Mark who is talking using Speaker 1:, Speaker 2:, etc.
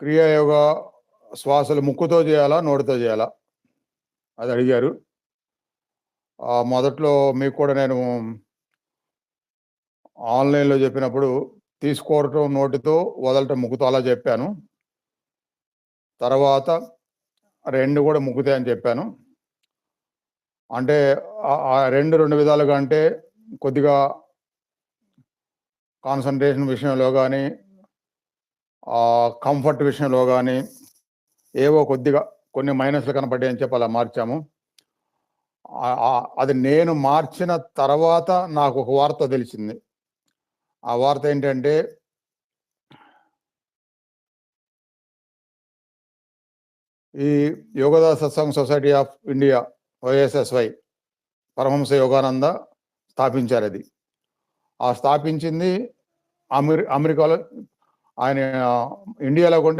Speaker 1: క్రియాయోగ శ్వాసలు ముక్కుతో చేయాలా? నోటితో చేయాలా? అది అడిగారు. మొదట్లో మీకు కూడా నేను ఆన్‌లైన్‌లో చెప్పినప్పుడు తీసుకోవటం నోటితో, వదలటం ముక్కుతో అలా చెప్పాను. తర్వాత 2 కూడా ముక్కుతే అని చెప్పాను. అంటే 2 విధాలుగా అంటే కొద్దిగా కాన్సంట్రేషన్ విషయంలో గానీ, కంఫర్ట్ విషయంలో గానీ, ఏవో కొద్దిగా కొన్ని మైనస్‌లు కనపడ్డాయని చెప్పి అలా మార్చాము. అది నేను మార్చిన తర్వాత నాకొక వార్త తెలిసింది. ఆ వార్త ఏంటంటే ఈ Yogoda Satsanga society of India YSSY Paramahansa Yogananda స్థాపించారది. స్థాపించింది అమెరికాలో ఆయన ఇండియాలో కొంటే